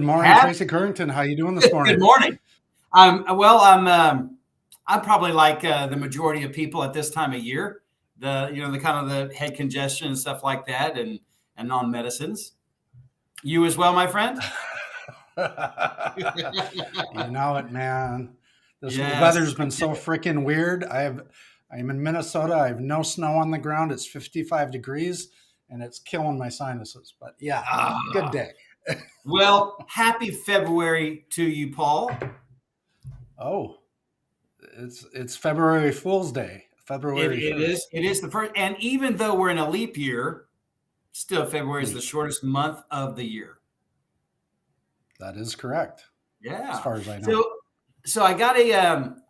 morning, Happy, Tracy Currington. How you doing this good morning? morning. Well, I'm probably like the majority of people at this time of year. The kind of the head congestion and stuff like that, and non medicines. You as well, my friend. You know it, man. This Yes. weather's been so freaking weird. I'm in Minnesota. I have no snow on the ground. It's 55 degrees and it's killing my sinuses. But yeah, good Ah, day. well, happy February to you, Paul. Oh, it's February Fool's Day, It, February it is 1st. it is the first, and even though we're in a leap year, still February is the Leap. shortest month of the year. That is correct, as Yeah. far as I know. So I got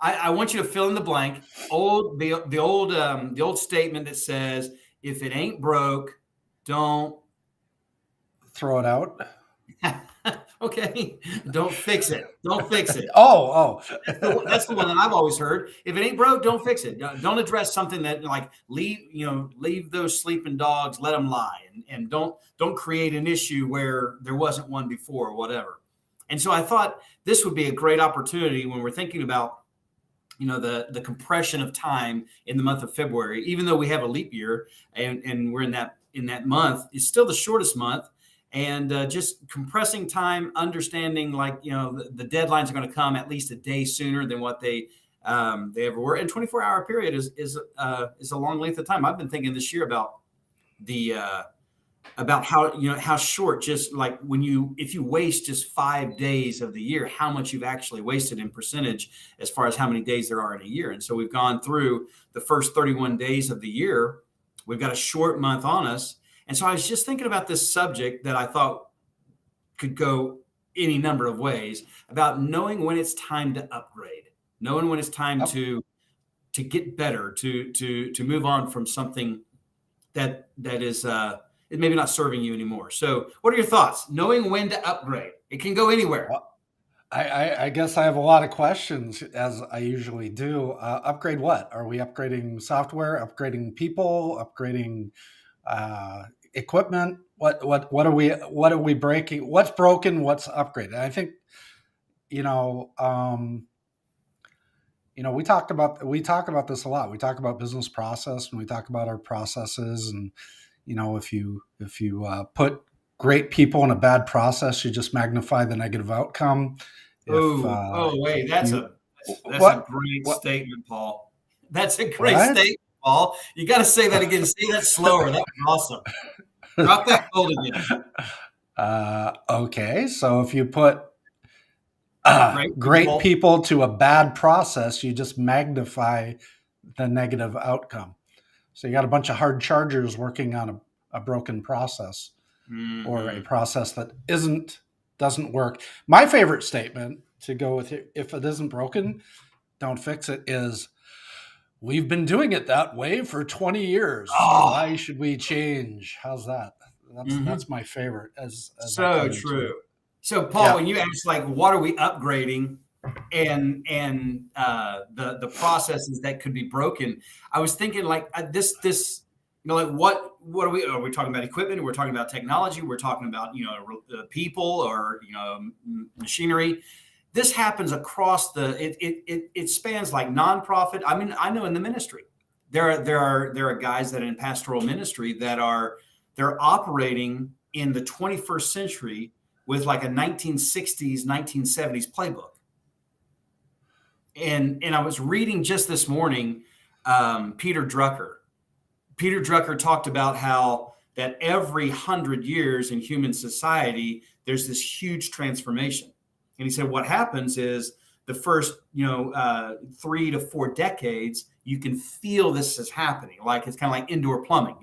I want you to fill in the blank. The old statement that says, if it ain't broke, don't Throw it out. okay, don't fix it. Don't fix it. Oh, That's the one that I've always heard. If it ain't broke, don't fix it. Don't address something that like leave those sleeping dogs, let them lie, and don't create an issue where there wasn't one before or whatever. And so I thought this would be a great opportunity when we're thinking about the compression of time in the month of February. Even though we have a leap year and we're in that month, it's still the shortest month. And just compressing time, understanding like the deadlines are going to come at least a day sooner than what they ever were. And 24-hour period is a long length of time. I've been thinking this year about the about how short, just like if you waste just 5 days of the year, how much you've actually wasted in percentage as far as how many days there are in a year. And so we've gone through the first 31 days of the year. We've got a short month on us. And so I was just thinking about this subject that I thought could go any number of ways, about knowing when it's time to upgrade, knowing when it's time up. to get better, to move on from something that is maybe not serving you anymore. So what are your thoughts? Knowing when to upgrade. It can go anywhere. Well, I guess I have a lot of questions, as I usually do. Upgrade what? Are we upgrading software, upgrading people, upgrading equipment? What are we breaking? What's broken? What's upgraded? I think you know. We talk about this a lot. We talk about business process, and we talk about our processes. And if you put great people in a bad process, you just magnify the negative outcome. If Wait, if you that's a what great what statement, Paul. That's a great what statement, Paul. You got to say that again. Say that slower. That was awesome. Drop that gold again. Okay, so if you put Great great people. people to a bad process, you just magnify the negative outcome. So you got a bunch of hard chargers working on a broken process, or a Hmm. process that doesn't work. My favorite statement to go with it, if it isn't broken, don't fix it, is we've been doing it that way for 20 years. Oh, Why should we change? How's that? That's mhm. that's my favorite as I So come into true. So, Paul, yeah. when you ask like, what are we upgrading, and the processes that could be broken, I was thinking like like what are we talking about equipment? We're talking about technology. We're talking about people, or machinery. This happens across it spans like nonprofit. I mean, I know in the ministry there are guys that are in pastoral ministry that they're operating in the 21st century with like a 1960s 1970s playbook. And I was reading just this morning, Peter Drucker. Peter Drucker talked about how that every 100 years in human society, there's this huge transformation. And he said, what happens is the first, 3 to 4 decades, you can feel this is happening. Like it's kind of like indoor plumbing.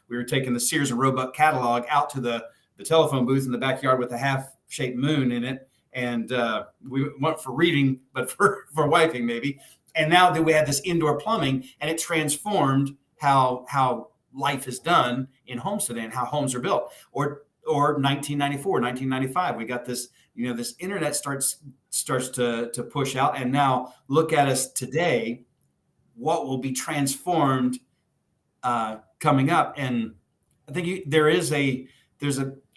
We were taking the Sears and Roebuck catalog out to the telephone booth in the backyard with a half-shaped moon in it. And we went for reading, but for wiping maybe. And now that we had this indoor plumbing, and it transformed how life is done in homes today and how homes are built. Or 1994, 1995, we got this, this internet starts to push out. And now look at us today, what will be transformed coming up. And I think there's a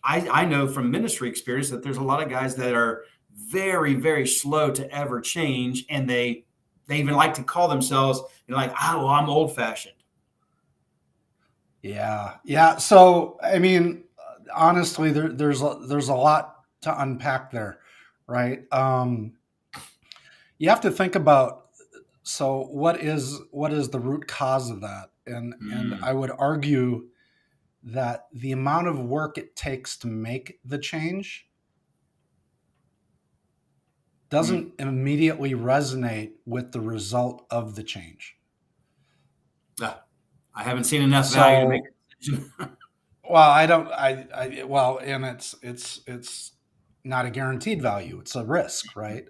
I know from ministry experience that there's a lot of guys that are very, very slow to ever change, and they even like to call themselves, like, oh, well, I'm old fashioned. Yeah, yeah. So I mean, honestly, there's a lot to unpack there, right? You have to think about, so what is the root cause of that, and Mm, I would argue that the amount of work it takes to make the change mm. doesn't immediately resonate with the result of the change. Ah, I haven't seen enough value to make So, a decision. well, I don't, well, and it's not a guaranteed value. It's a risk, right?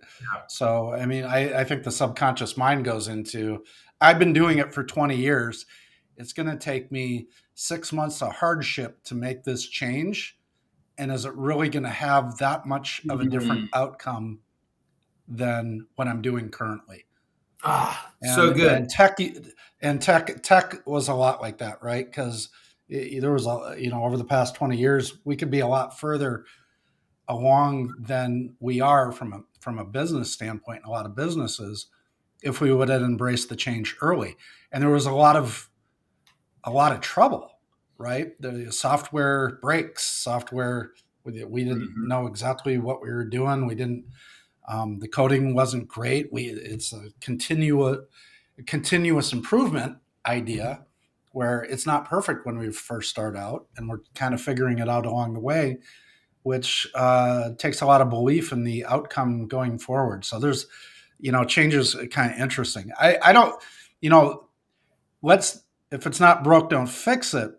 So, I mean, I think the subconscious mind goes into, I've been doing it for 20 years. It's going to take me 6 months of hardship to make this change. And is it really going to have that much of a different Mm. outcome than what I'm doing currently? Ah, so And good. and tech and tech was a lot like that, right? Because there was over the past 20 years, we could be a lot further along than we are from a business standpoint in a lot of businesses if we would have embraced the change early. And there was a lot of trouble, right? The software breaks, software, we didn't Mhm. know exactly what we were doing. We didn't. The coding wasn't great. It's a continuous improvement idea where it's not perfect when we first start out, and we're kind of figuring it out along the way, which takes a lot of belief in the outcome going forward. So there's, changes kind of interesting. I don't, you know, let's, if it's not broke, don't fix it,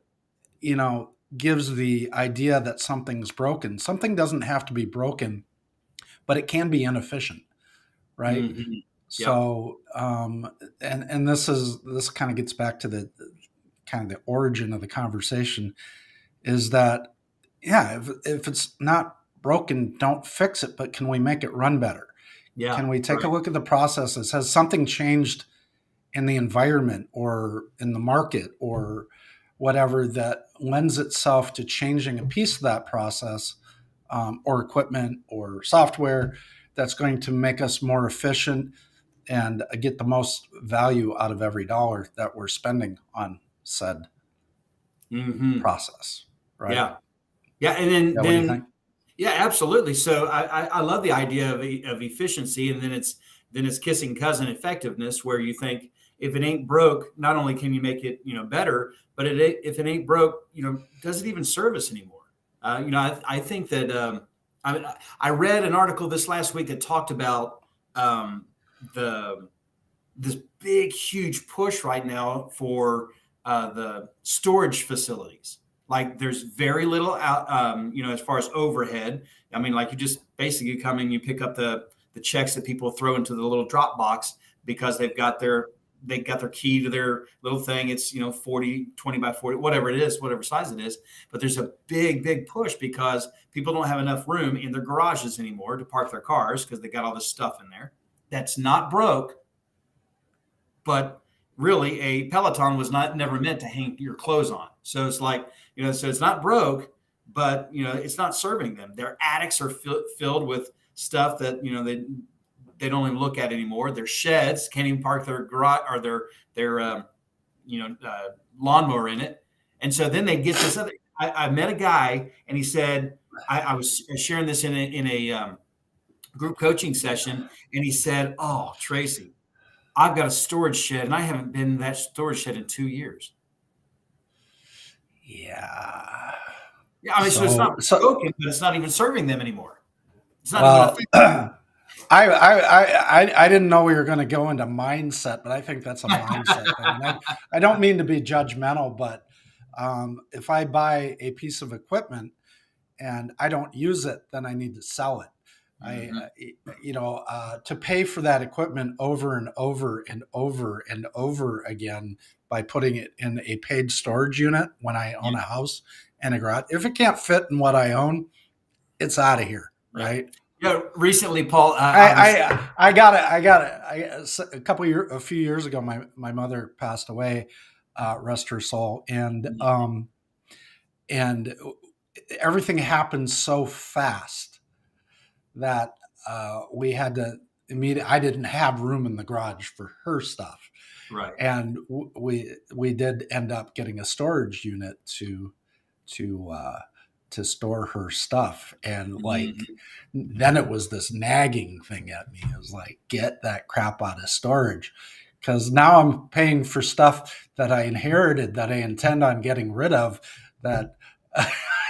gives the idea that something's broken. Something doesn't have to be broken, but it can be inefficient, right? Mhm. Yep. So, and this kind of gets back to the kind of the origin of the conversation, is that, yeah, if it's not broken, don't fix it, but can we make it run better? Yeah. Can we take a Right. look at the processes? Has something changed in the environment or in the market or whatever that lends itself to changing a piece of that process, or equipment or software that's going to make us more efficient and get the most value out of every dollar that we're spending on said Hmm. process, right? Yeah. Yeah. And then Yeah, what do you think? yeah, absolutely. So I love the idea of efficiency, and then it's kissing cousin effectiveness, where you think if it ain't broke, not only can you make it better, but if it ain't broke, does it even serve us anymore? I think that I read an article this last week that talked about um, the this big, huge push right now for the storage facilities. Like there's very little out, as far as overhead. I mean, like you just basically come in, you pick up the checks that people throw into the little drop box because they got their key to their little thing. It's 40, 20 by 40, whatever it is, whatever size it is. But there's a big, big push because people don't have enough room in their garages anymore to park their cars because they got all this stuff in there that's not broke, but really a Peloton was not never meant to hang your clothes on. So it's like, so it's not broke, but it's not serving them. Their attics are filled with stuff that they don't even look at anymore. Their sheds can't even park their garage or their lawnmower in it. And so then they get this other. I met a guy and he said I was sharing this in a group coaching session, and he said, "Oh, Tracy, I've got a storage shed, and I haven't been in that storage shed in 2 years." Yeah. Yeah, I mean, so it's So, not so broken, but it's not even serving them anymore. It's not even a well, thing. I didn't know we were going to go into mindset, but I think that's a mindset thing. And I don't mean to be judgmental, but if I buy a piece of equipment and I don't use it, then I need to sell it. Mhm. To pay for that equipment over and over and over and over again by putting it in a paid storage unit when I own Yeah, a house and a garage. If it can't fit in what I own, it's out of here, yeah. right? Recently, Paul, I I was a few years ago, my mother passed away, rest her soul, and everything happened so fast that we had to immediately. I didn't have room in the garage for her stuff, Right. and we did end up getting a storage unit to uh, to store her stuff. And like, Mhm. then it was this nagging thing at me. It was like, get that crap out of storage, because now I'm paying for stuff that I inherited that I intend on getting rid of. That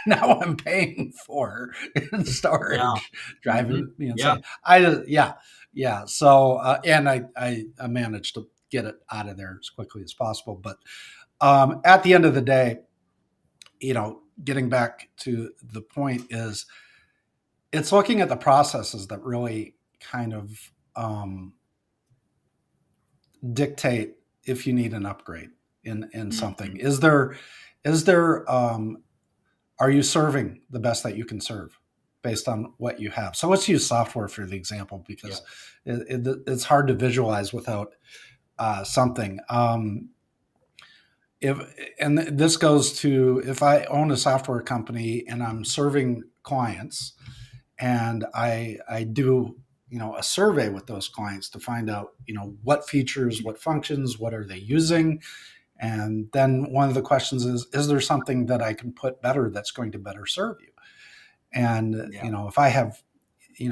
now I'm paying for in Yeah. storage, Mhm. driving me Yeah. insane. Yeah. So and I managed to get it out of there as quickly as possible. But at the end of the day, getting back to the point is, it's looking at the processes that really kind of dictate if you need an upgrade in something. Mhm. Is there are you serving the best that you can serve based on what you have? So let's use software for the example, Yeah. because it's hard to visualize without something. If and this goes to, if I own a software company and I'm serving clients, and I do a survey with those clients to find out what features, what functions, what are they using. And then one of the questions is there something that I can put better that's going to better serve you? And Yeah. if I have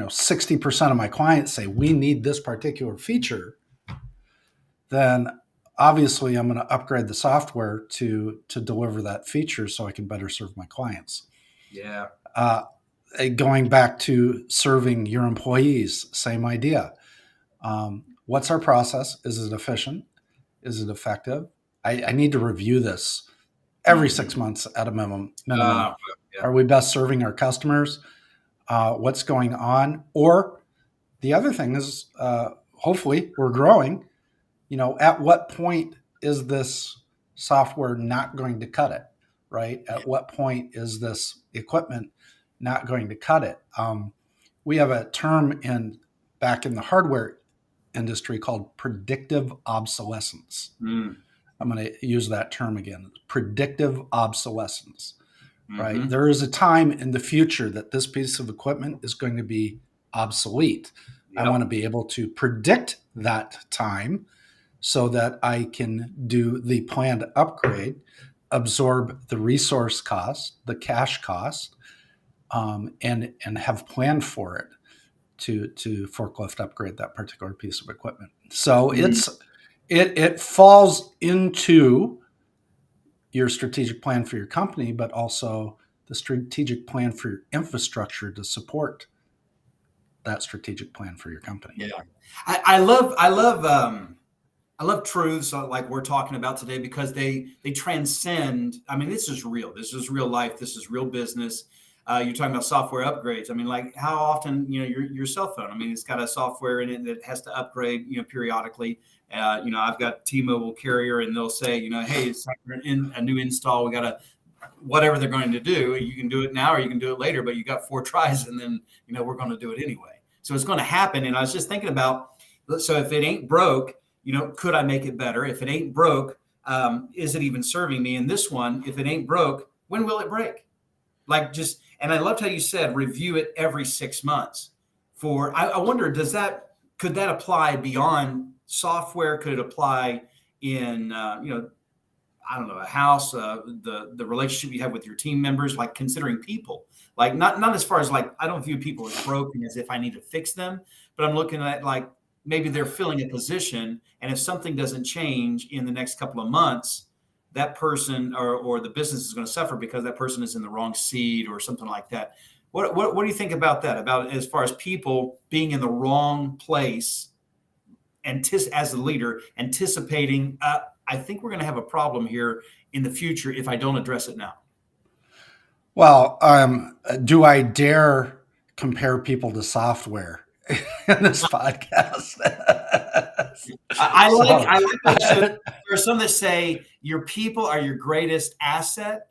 60% of my clients say we need this particular feature, then obviously I'm going to upgrade the software to deliver that feature so I can better serve my clients. Yeah. uh, Going back to serving your employees, same idea. What's our process? Is it efficient? Is it effective? I need to review this every Mhm. 6 months at a minimum. Yeah. Are we best serving our customers? What's going on? Or the other thing is, hopefully we're growing. At what point is this software not going to cut it? Right? Yeah. At what point is this equipment not going to cut it? We have a term back in the hardware industry called predictive obsolescence. Mm. I'm going to use that term again: predictive obsolescence. Right? Mhm. There is a time in the future that this piece of equipment is going to be obsolete. I want to Yep. be able to predict that time so that I can do the planned upgrade, absorb the resource cost, the cash cost, and have planned for it to forklift upgrade that particular piece of equipment. So Mm. it falls into your strategic plan for your company, but also the strategic plan for your infrastructure to support that strategic plan for your company. Yeah. I love truths like we're talking about today because they transcend. I mean, this is real. This is real life. This is real business. You're talking about software upgrades. I mean, like how often your cell phone. I mean, it's got a software in it that has to upgrade periodically. I've got T-Mobile carrier, and they'll say hey, it's time for a new install. We got to whatever they're going to do. You can do it now or you can do it later, but you got 4 tries, and then we're going to do it anyway. So it's going to happen. And I was just thinking about so if it ain't broke could I make it better? If it ain't broke, is it even serving me? And this one, if it ain't broke, when will it break? And I loved how you said review it every 6 months. I wonder, could that apply beyond software? Could it apply in, I don't know, a house, the relationship you have with your team members, like considering people, like not as far as like I don't view people as broken as if I need to fix them, but I'm looking at like maybe they're filling a position, and if something doesn't change in the next couple of months, that person or the business is going to suffer because that person is in the wrong seat or something like that. What do you think about that? About as far as people being in the wrong place as a leader, anticipating, I think we're going to have a problem here in the future if I don't address it now. Well, do I dare compare people to software in this podcast? I like So, I like what you said. There are some that say your people are your greatest asset,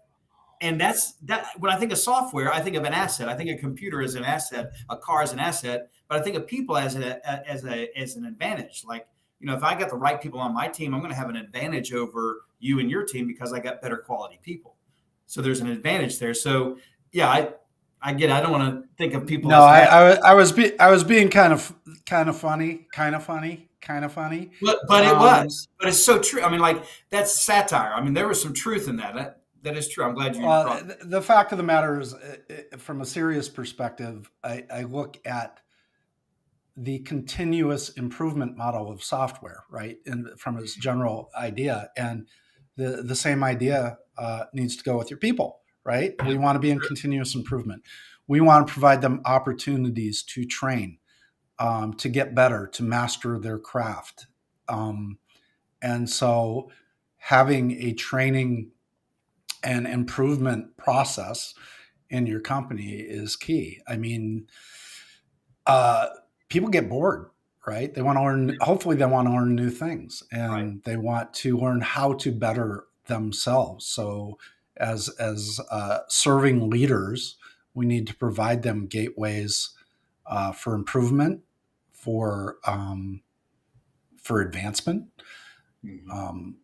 and that's that. When I think of software, I think of an asset. I think a computer is an asset, a car is an asset, but I think of people as an advantage. Like if I got the right people on my team, I'm going to have an advantage over you and your team because I got better quality people. So there's an advantage there. So yeah, I get it. I don't want to think of people No, as bad, I was being kind of funny, kind of funny, kind of funny. but it was. But it's so true. I mean, like that's satire. I mean, there was some truth in that. That is true. I'm glad you brought. The fact of the matter is, from a serious perspective, I look at the continuous improvement model of software, right? And from its general idea, and the same idea needs to go with your people, right? Yeah, We want to be in continuous improvement. We want to provide them opportunities to train, to get better, to master their craft, and so having a training and improvement process in your company is key. I mean, uh, people get bored, right? They want to learn, hopefully, they want to learn new things right. and they want to learn how to better themselves. So, as serving leaders, we need to provide them gateways for improvement, for for advancement. Mhm. Um,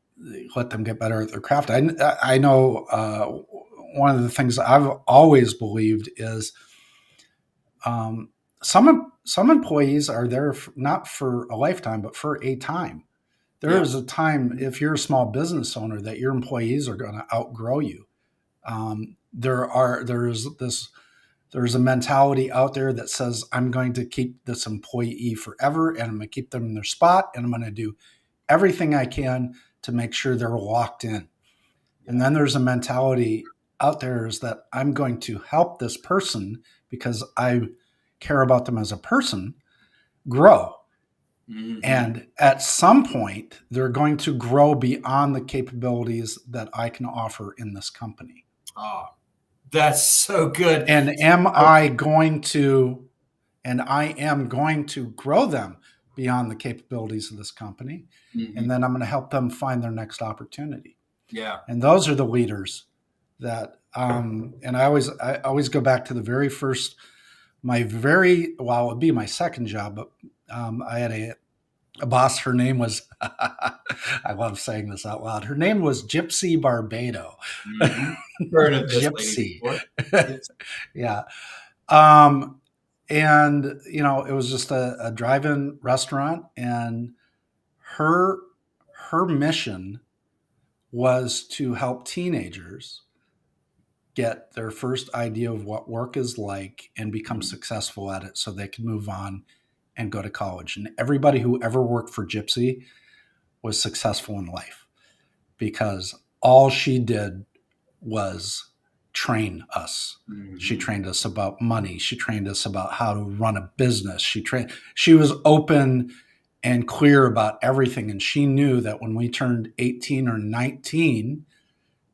let them get better at their craft. I know one of the things I've always believed is um, some employees are there not for a lifetime, but for a time. There Yeah. is a time if you're a small business owner that your employees are going to outgrow you. There's a mentality out there that says I'm going to keep this employee forever, and I'm going to keep them in their spot, and I'm going to do everything I can to make sure they're locked in. And Yeah. then there's a mentality out there is that I'm going to help this person because I care about them as a person grow. Hmm. And at some point, they're going to grow beyond the capabilities that I can offer in this company. Oh, that's so good. And I am going to grow them beyond the capabilities of this company. And Mhm. then I'm going to help them find their next opportunity. Yeah. And those are the leaders that and I always go back to the very first it would be my second job, but I had a boss. Her name was I love saying this out loud. Her name was Gypsy Barbado. Hmm. Heard of this lady Gypsy. before? It's, Yeah. um and it was just a drive-in restaurant, and her her mission was to help teenagers get their first idea of what work is like and become mm, successful at it so they can move on and go to college. And everybody who ever worked for Gypsy was successful in life because all she did was train us. She mhm. trained us about money. She trained us about how to run a business. She was open and clear about everything. And she knew that when we turned 18 or 19,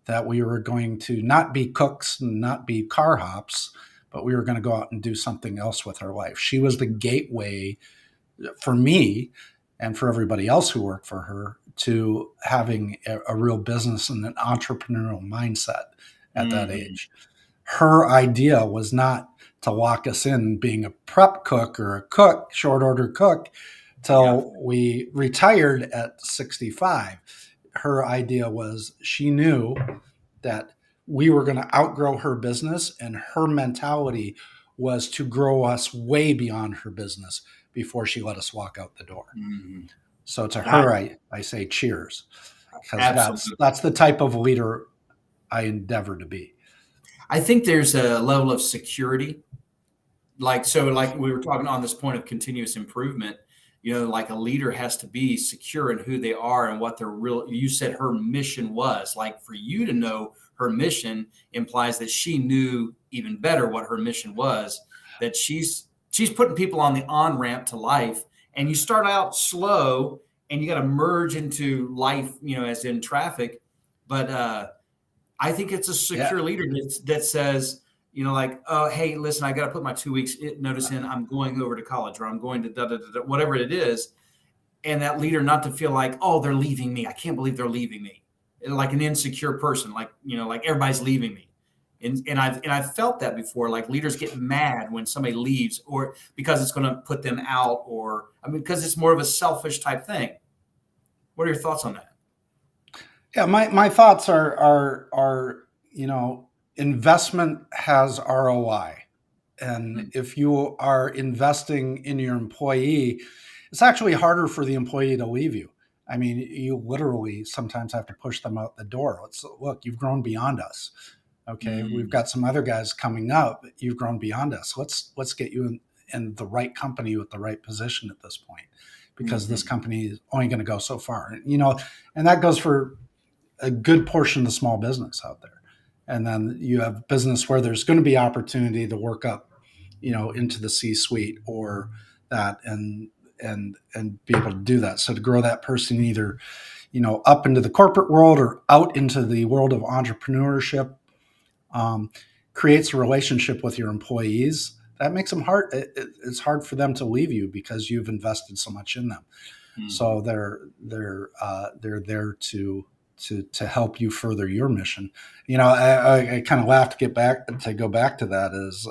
that we were going to not be cooks and not be car hops, but we were going to go out and do something else with our life. She was the gateway for me and for everybody else who worked for her to having a real business and an entrepreneurial mindset at that Mhm. age. Her idea was not to lock us in being a prep cook or a cook, short order cook, Yeah. till we retired at 65. Her idea was she knew that we were going to outgrow her business, and her mentality was to grow us way beyond her business before she let us walk out the door. Mhm. So to That her, I say cheers, because absolutely. that's the type of leader I endeavor to be. I think there's a level of security, like we were talking on this point of continuous improvement. Like a leader has to be secure in who they are and what their real. You said her mission was. Like for you to know her mission implies that she knew even better what her mission was. That she's putting people on the on ramp to life, and you start out slow, and you got to merge into life. As in traffic, but I think it's a Yeah, secure leader that says, like, oh, hey, listen, I got to put my 2 weeks notice in. I'm going over to college, or I'm going to da, da, da, da, whatever it is. And that leader not to feel like, oh, they're leaving me. I can't believe they're leaving me. Like an insecure person, like, like everybody's leaving me. And I've felt that before. Like leaders get mad when somebody leaves, or because it's going to put them out, or I mean, because it's more of a selfish type thing. What are your thoughts on that? yeah. My thoughts are investment has ROI. And Mm. if you are investing in your employee, it's actually harder for the employee to leave you. I mean, you literally sometimes have to push them out the door. Let's look, you've grown beyond us. Okay, we've Mm. got some other guys coming up. You've grown beyond us. Let's get you in the right company with the right position at this point, because this Mhm. company is only going to go so far. You know, and that goes for a good portion of the small business out there. And then you have business where there's going to be opportunity to work up, you know, into the C-suite or that, and be able to do that. So to grow that person either, you know, up into the corporate world or out into the world of entrepreneurship, um, creates a relationship with your employees. That makes them hard. It's hard for them to leave you because you've invested so much in them. So Mhm. they're there to help you further your mission. You know, I kind of laugh to go back to that is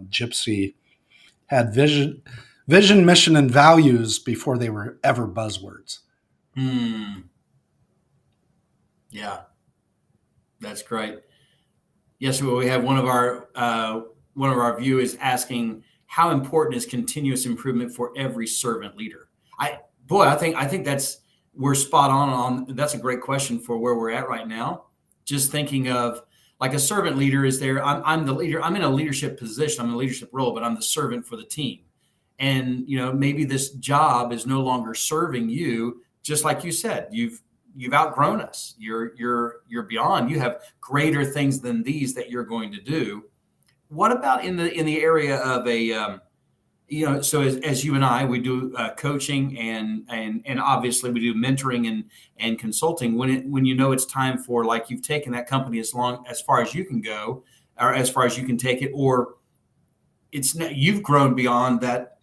Gypsy had vision, mission, and values before they were ever buzzwords. Mm. Yeah, that's great. Yes, well, we have one of our viewers asking how important is continuous improvement for every servant leader. I boy, I think that's we're spot on. That's a great question for where we're at right now. Just thinking of like a servant leader is there. I'm the leader. I'm in a leadership position. I'm in a leadership role, but I'm the servant for the team. And maybe this job is no longer serving you. Just like you said, you've outgrown us. You're beyond. You have greater things than these that you're going to do. What about in the area of so as you and I, we do coaching and obviously we do mentoring and consulting. When it's time for, like, you've taken that company as far as you can go, or as far as you can take it, or you've grown beyond that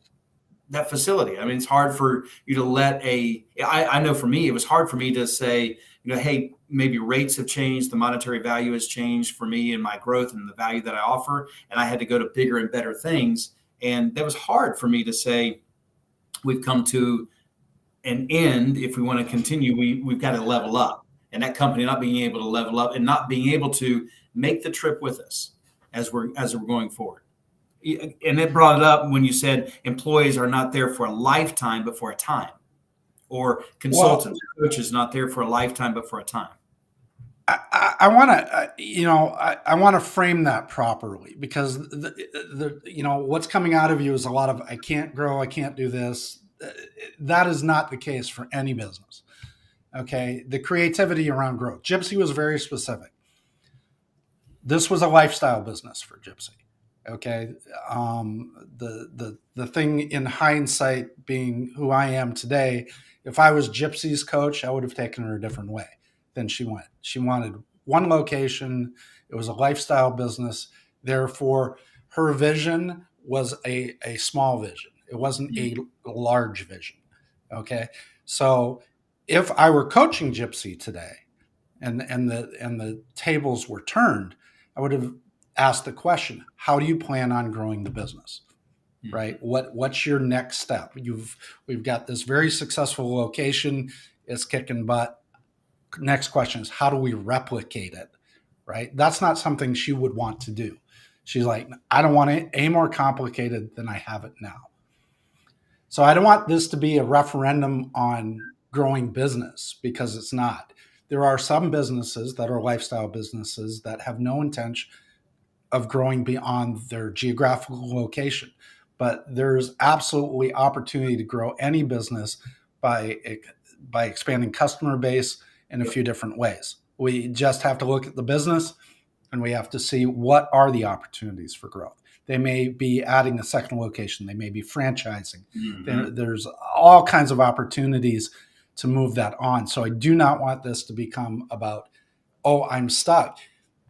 facility. I mean, it's hard for you to I know for me, it was hard for me to say, hey, maybe rates have changed, the monetary value has changed for me and my growth and the value that I offer. And I had to go to bigger and better things. And that was hard for me to say, we've come to an end. If we want to continue, we've got to level up. And that company not being able to level up and not being able to make the trip with us as we're going forward. And it brought it up when you said employees are not there for a lifetime, but for a time, or Well, consultants, coaches not there for a lifetime, but for a time. I want to, I want to frame that properly, because what's coming out of you is a lot of, I can't grow, I can't do this. That is not the case for any business. Okay. The creativity around growth. Gypsy was very specific. This was a lifestyle business for Gypsy. Okay. The thing in hindsight, being who I am today, if I was Gypsy's coach, I would have taken her a different way than she went. She wanted one location. It was a lifestyle business. Therefore, her vision was a small vision. It wasn't a Mm. large vision. Okay. So if I were coaching Gypsy today, and the tables were turned, I would have asked the question, how do you plan on growing the business? Right? Mhm. What's your next step? We've got this very successful location, it's kicking butt. Next question is, how do we replicate it? Right? That's not something she would want to do. She's like, I don't want it any more complicated than I have it now. So I don't want this to be a referendum on growing business, because it's not. There are some businesses that are lifestyle businesses that have no intention of growing beyond their geographical location. But there's absolutely opportunity to grow any business by by expanding customer base in a Yep. few different ways. We just have to look at the business, and we have to see what are the opportunities for growth. They may be adding a second location, they may be franchising. Mhm. There's all kinds of opportunities to move that on. So I do not want this to become about, oh, I'm stuck.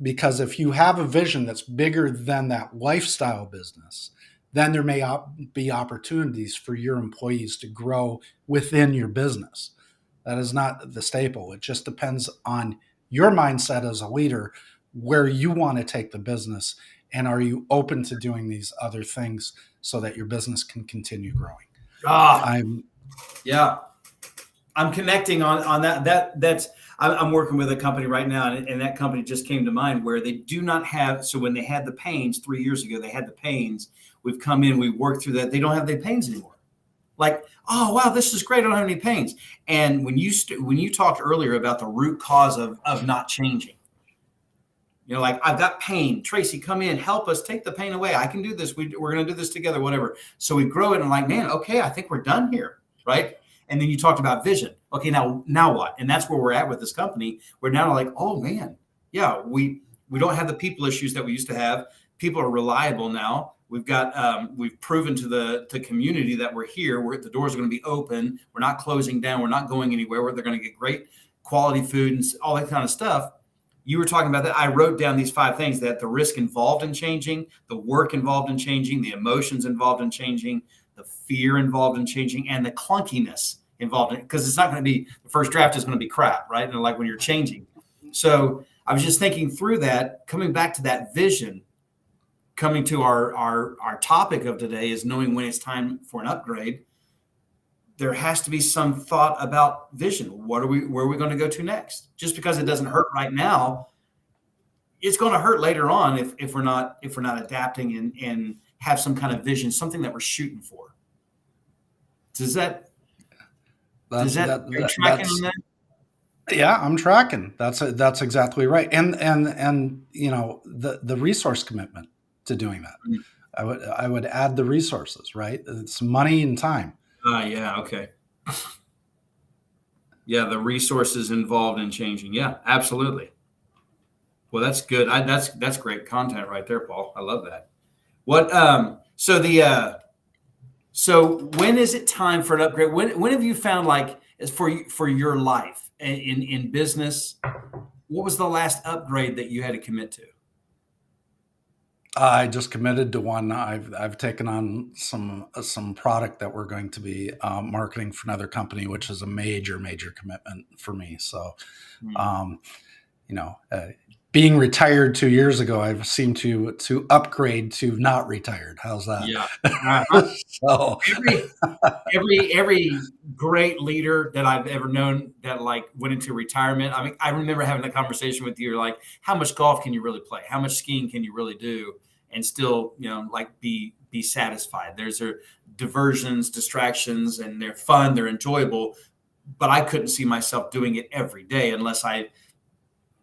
Because if you have a vision that's bigger than that lifestyle business, then there may be opportunities for your employees to grow within your business. That is not the staple. It just depends on your mindset as a leader, where you want to take the business, and are you open to doing these other things so that your business can continue growing. Ah, I'm yeah. I'm connecting on that. That's I'm working with a company right now, and that company just came to mind where they do not have. So when they had the pains 3 years ago, they had the pains. We've come in, we worked through that. They don't have the pains anymore. Like, oh wow, this is great. I don't have any pains. And when you talked earlier about the root cause of not changing, like, I've got pain. Tracy, come in, help us take the pain away. I can do this. We're going to do this together, whatever. So we grow it, and I'm like, man, okay, I think we're done here, right? And then you talked about vision. Okay, now what? And that's where we're at with this company. We're now like, oh man, yeah, we don't have the people issues that we used to have. People are reliable now. We've proven to the community that we're here. The doors are going to be open. We're not closing down. We're not going anywhere. They're going to get great quality food and all that kind of stuff. You were talking about that. I wrote down these 5 things: that the risk involved in changing, the work involved in changing, the emotions involved in changing, the fear involved in changing, and the clunkiness involved in it. Because it's not going to be, the first draft is going to be crap, right? And like when you're changing. So I was just thinking through that, coming back to that vision, coming to our topic of today is knowing when it's time for an upgrade. There has to be some thought about vision. Where are we going to go to next? Just because it doesn't hurt right now, it's going to hurt later on if we're not adapting and have some kind of vision, something that we're shooting for. Are you tracking on that? Yeah, I'm tracking. That's exactly right. And the resource commitment to doing that. Mm-hmm. I would add the resources, right? It's money and time. Yeah. Okay. Yeah. The resources involved in changing. Yeah, absolutely. Well, that's good. That's great content right there, Paul. I love that. What, so when is it time for an upgrade? When have you found, like, for your life in business, what was the last upgrade that you had to commit to? I just committed to one. I've taken on some product that we're going to be marketing for another company, which is a major commitment for me. So, um, being retired 2 years ago, I've seemed to upgrade to not retired. How's that? Yeah. Uh-huh. So every great leader that I've ever known that, like, went into retirement. I mean, I remember having a conversation with you. Like, how much golf can you really play? How much skiing can you really do? And still, like, be satisfied. There's diversions, distractions, and they're fun, they're enjoyable, but I couldn't see myself doing it every day unless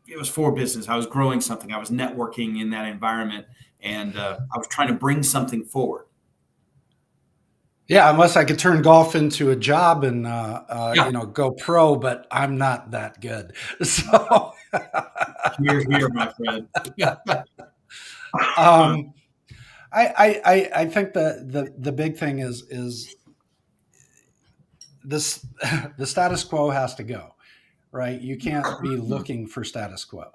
it was for business. I was growing something. I was networking in that environment, and I was trying to bring something forward. Yeah, unless I could turn golf into a job and go pro, but I'm not that good. So Here, my friend. I think the big thing is this: the status quo has to go, right? You can't be looking for status quo.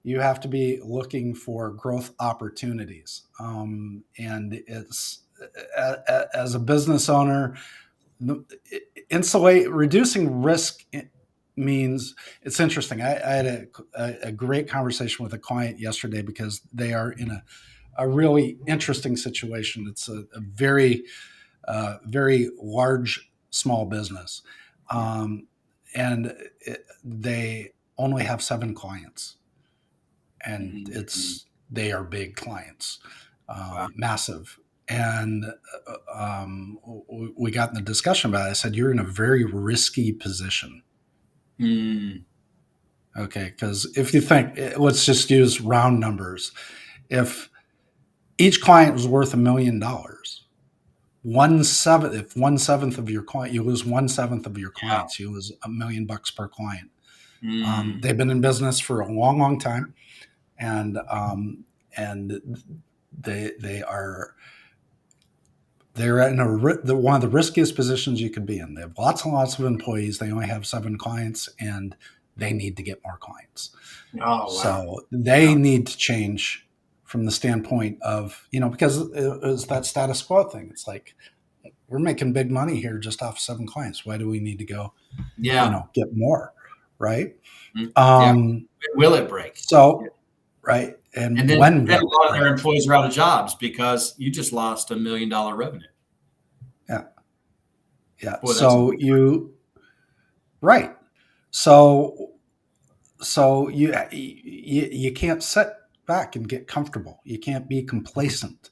You have to be looking for growth opportunities. And it's, as a business owner, reducing risk means, it's interesting. I had a great conversation with a client yesterday because they are in a really interesting situation. It's a very, very large small business. And they only have 7 clients, and they are big clients, Wow. massive. And we got in the discussion about it. I said, you're in a very risky position. Okay, because if you think, let's just use round numbers. If each client was worth $1 million, if 1/7 of your client, you lose 1/7 of your clients, you lose $1 million per client. They've been in business for a long time, and they're in one of the riskiest positions you could be in. They have lots and lots of employees. They only have 7 clients, and they need to get more clients. Oh, wow. So they need to change from the standpoint of, because it's that status quo thing. It's like, we're making big money here just off 7 clients. Why do we need to go, get more, right? Will it break? So, right. And then when a lot of their employees are out of jobs because you just lost $1 million revenue. Yeah. Boy, right. So So you can't sit back and get comfortable. You can't be complacent.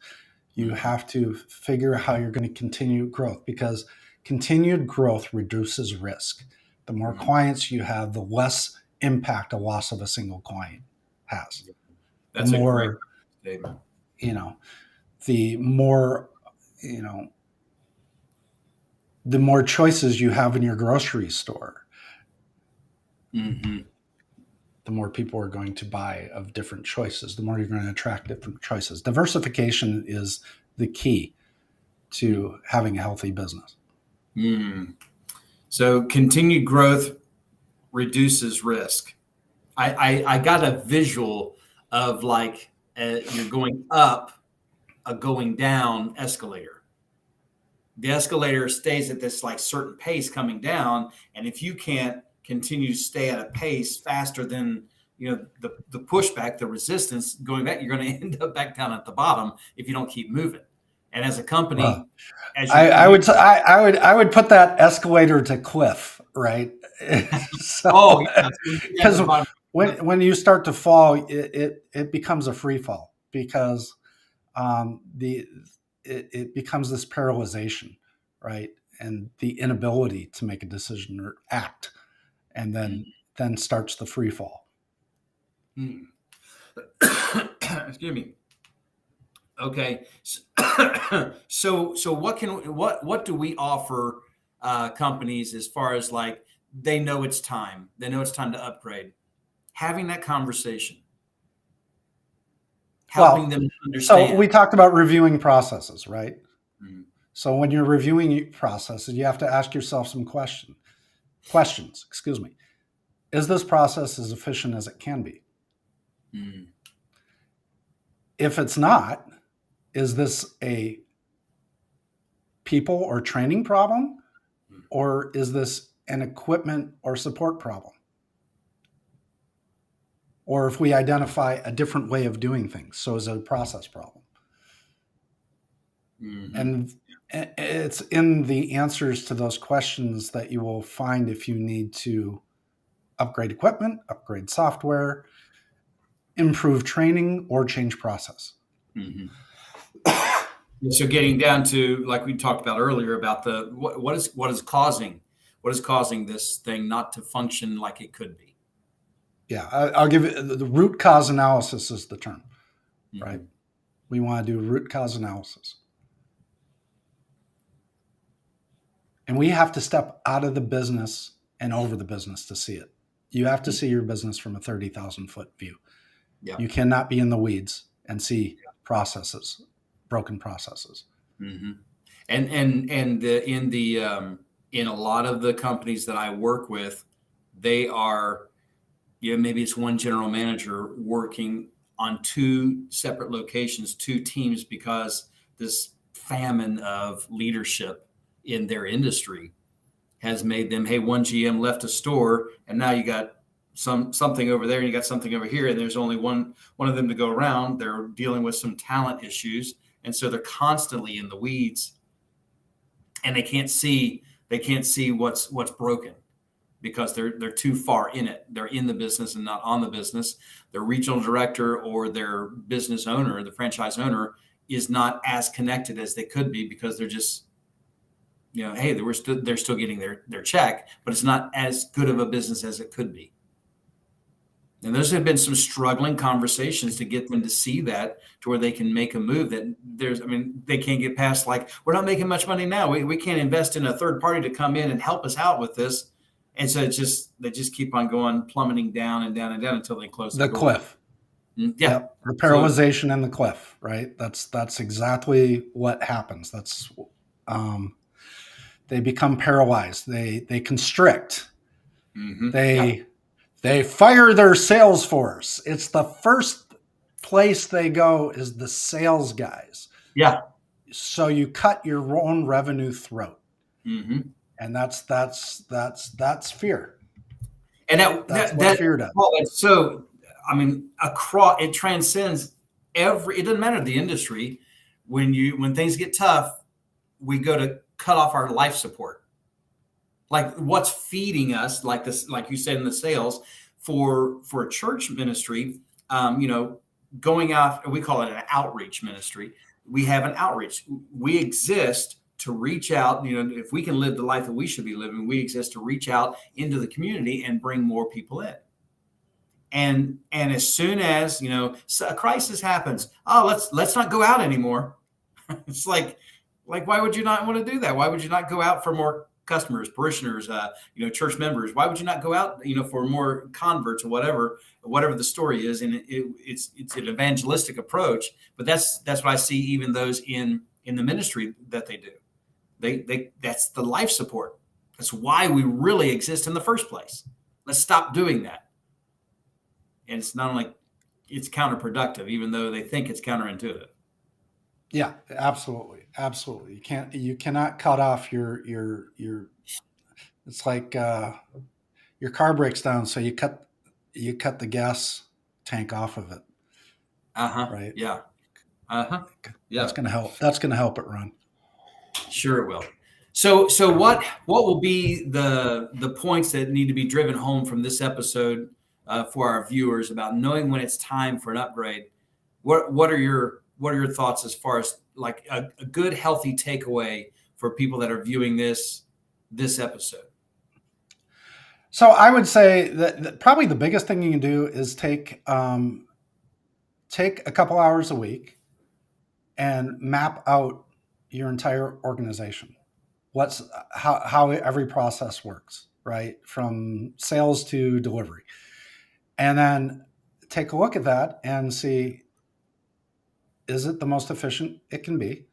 You have to figure out how you're going to continue growth, because continued growth reduces risk. The more clients you have, the less impact a loss of a single client has. The That's a great more, statement. you know, the more, you know, the more choices you have in your grocery store, Mm-hmm. the more people are going to buy of different choices, the more you're going to attract different choices. Diversification is the key to having a healthy business. Mm. So continued growth reduces risk. I got a visual of like you're going up a going down escalator. The escalator stays at this like certain pace coming down, and if you can't continue to stay at a pace faster than the pushback, the resistance going back, you're going to end up back down at the bottom if you don't keep moving. And as a Well, company, as I you would I would put that escalator to cliff, right? oh So yeah, so when you get at because the bottom, when you start to fall, it becomes a free fall, because the it becomes this paralyzation, right? And the inability to make a decision or act, and then starts the free fall. mm. Excuse me. Okay. So what do we offer companies as far as like they know it's time. They know it's time to upgrade. Having that conversation, helping Well, them so we understand. talked about reviewing processes, right? Mhm. So when you're reviewing processes, you have to ask yourself some questions. Excuse me. Is this process as efficient as it can be? Mm. If it's not, is this a people or training problem, or is this an equipment or support problem? Or if we identify a different way of doing things, so is it a process problem? Mhm. And it's in the answers to those questions that you will find if you need to upgrade equipment, upgrade software, improve training, or change process. Mhm. So getting down to like we talked about earlier about the what is causing this thing not to function like it could be. Yeah, I'll give it the root cause analysis is the term, right? Mhm. We want to do root cause analysis. And we have to step out of the business and over the business to see it. You have to see your business from a 30,000-foot view. Yeah. You cannot be in the weeds and see processes, broken processes. Mm-hmm. In a lot of the companies that I work with, they are maybe it's one general manager working on two separate locations, two teams, because this famine of leadership in their industry has made them, hey, one GM left a store and now you got something over there and you got something over here and there's only one of them to go around. They're dealing with some talent issues, and so they're constantly in the weeds, and they can't see what's broken because they're too far in it. They're in the business and not on the business. Their regional director or their business owner, the franchise owner, is not as connected as they could be because they're just, hey, they're still getting their check, but it's not as good of a business as it could be. And those have been some struggling conversations to get them to see that, to where they can make a move that they can't get past, like, we're not making much money now. We can't invest in a third party to come in and help us out with this. And so they just keep on going, plummeting down and down and down until they close their The door. cliff. Yeah. Yep. The So, paralyzation and the cliff, right? That's exactly what happens. Um, they become paralyzed. They constrict. yeah, They fire their sales force. It's the first place they go is the sales guys. yeah. So you cut your own revenue throat, hmm and that's fear. And That's what fear well, does. it's so, across, it transcends it doesn't matter the industry. When things get tough, we go to cut off our life support. Like what's feeding us, like this, like you said in the sales, for a church ministry, going out, we call it an outreach ministry. We have an outreach. We exist to reach out. If we can live the life that we should be living, we exist to reach out into the community and bring more people in. And as soon as a crisis happens, let's not go out anymore. It's like why would you not want to do that? Why would you not go out for more customers, parishioners, church members? Why would you not go out, for more converts or whatever the story is? And it's an evangelistic approach, but that's what I see. Even those in the ministry that they do, they that's the life support. That's why we really exist in the first place. Let's stop doing that. And it's not only it's counterproductive, even though they think it's counterintuitive. Yeah, absolutely. Absolutely. You cannot cut off your, it's like, your car breaks down. So you cut the gas tank off of it. Right. Yeah. Yeah. That's going to help it run. Sure it will. So what will be the points that need to be driven home from this episode for our viewers about knowing when it's time for an upgrade? What are your thoughts as far as like a good, healthy takeaway for people that are viewing this episode? So I would say that probably the biggest thing you can do is take a couple hours a week and map out your entire organization. How every process works, right? From sales to delivery. And then take a look at that and see, is it the most efficient it can be?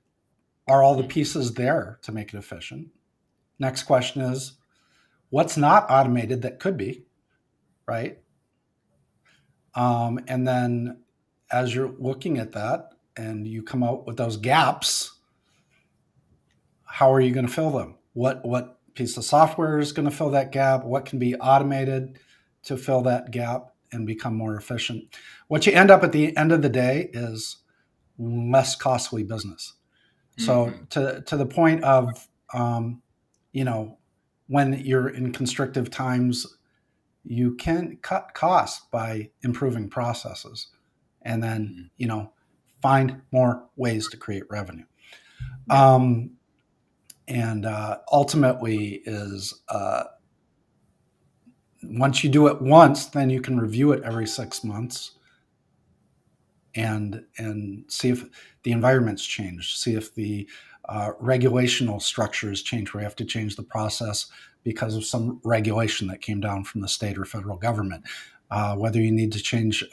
Are all the pieces there to make it efficient? Next question is, what's not automated that could be, right? And then as you're looking at that and you come out with those gaps, how are you going to fill them? What piece of software is going to fill that gap? What can be automated to fill that gap and become more efficient? What you end up at the end of the day is less costly business. So to the point of, when you're in constrictive times, you can cut costs by improving processes and then, find more ways to create revenue. And ultimately is once you do it once, then you can review it every 6 months and see if the environment's changed, see if the regulational structures change, where you have to change the process because of some regulation that came down from the state or federal government. Whether you need to change,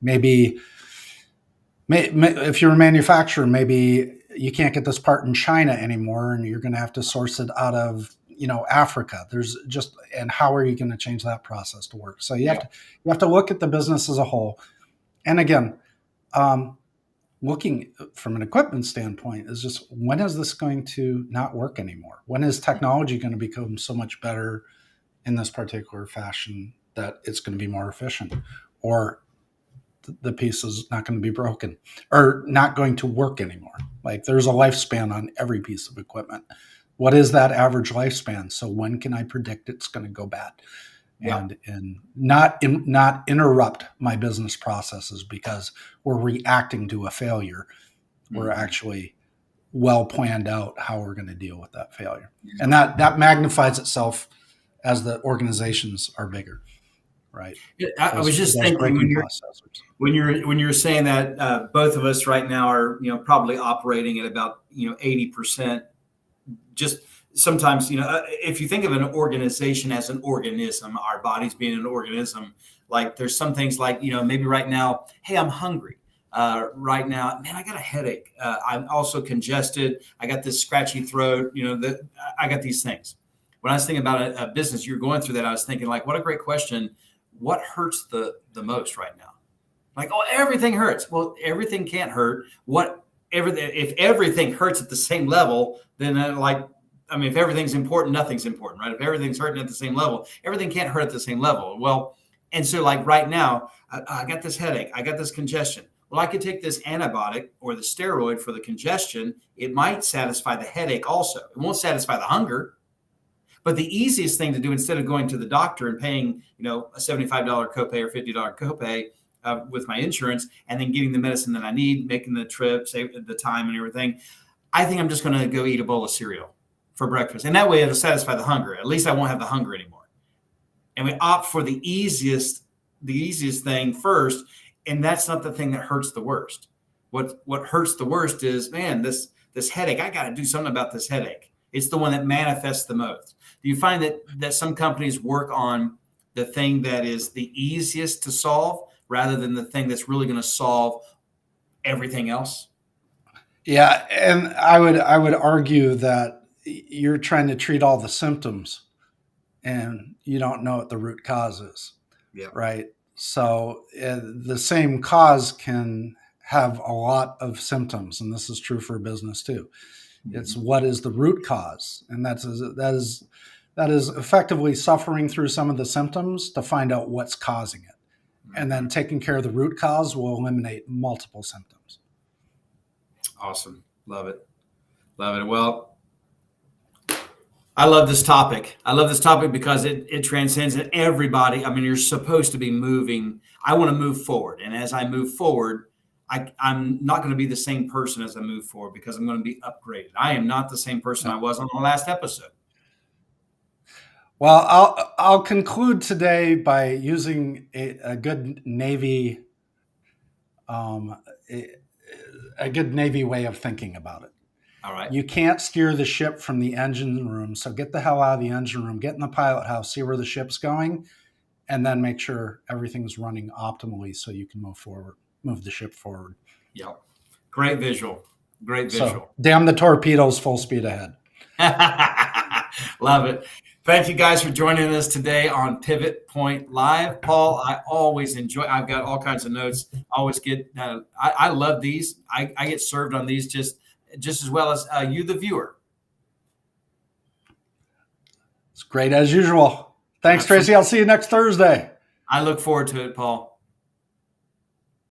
maybe if you're a manufacturer, maybe you can't get this part in China anymore and you're going to have to source it out of, Africa. And how are you going to change that process to work? So you have to look at the business as a whole. And again, looking from an equipment standpoint is just, when is this going to not work anymore? When is technology going to become so much better in this particular fashion that it's going to be more efficient, or the piece is not going to be broken or not going to work anymore? Like, there's a lifespan on every piece of equipment. What is that average lifespan? So when can I predict it's going to go bad? Yeah. And not interrupt my business processes because we're reacting to a failure. We're actually well planned out how we're going to deal with that failure. And that magnifies itself as the organizations are bigger, right? I was just thinking when you're saying that both of us right now are probably operating at about 80%. Just sometimes, if you think of an organization as an organism, our bodies being an organism, like there's some things like, maybe right now, hey, I'm hungry. Right now, man, I got a headache. I'm also congested. I got this scratchy throat, I got these things. When I was thinking about a business, you're going through that, I was thinking like, what a great question. What hurts the most right now? Like, everything hurts. Well, everything can't hurt. If everything hurts at the same level, then if everything's important, nothing's important, right? If everything's hurting at the same level, everything can't hurt at the same level. Well, and so like right now, I got this headache, I got this congestion. Well, I could take this antibiotic or the steroid for the congestion. It might satisfy the headache also. It won't satisfy the hunger, But the easiest thing to do, instead of going to the doctor and paying, a $75 copay or $50 copay with my insurance, and then getting the medicine that I need, making the trip, save the time and everything, I think I'm just going to go eat a bowl of cereal for breakfast. And that way it'll satisfy the hunger. At least I won't have the hunger anymore. And we opt for the easiest thing first. And that's not the thing that hurts the worst. What hurts the worst is, man, this headache. I got to do something about this headache. It's the one that manifests the most. Do you find that some companies work on the thing that is the easiest to solve rather than the thing that's really going to solve everything else? Yeah, and I would argue that you're trying to treat all the symptoms and you don't know what the root cause is. Yeah. Right? So the same cause can have a lot of symptoms, and this is true for business too. Mm-hmm. It's what is the root cause, and that is effectively suffering through some of the symptoms to find out what's causing it, and then taking care of the root cause will eliminate multiple symptoms. Awesome, love it. Well, I love this topic. Because it transcends everybody. I mean, you're supposed to be moving. I want to move forward. And as I move forward, I'm not going to be the same person as I move forward, because I'm going to be upgraded. I am not the same person I was on the last episode. Well, I'll conclude today by using a good Navy, a good Navy way of thinking about it. All right. You can't steer the ship from the engine room, so get the hell out of the engine room, get in the pilot house, see where the ship's going, and then make sure everything's running optimally so you can move the ship forward. Yep. Great visual. So, damn the torpedoes, full speed ahead. Love it. Thank you guys for joining us today on Pivot Point Live. Paul, I always enjoy. I've got all kinds of notes. I always get. I love these. I get served on these just as well as you, the viewer. It's great as usual. Thanks, Tracy. I'll see you next Thursday. I look forward to it, Paul.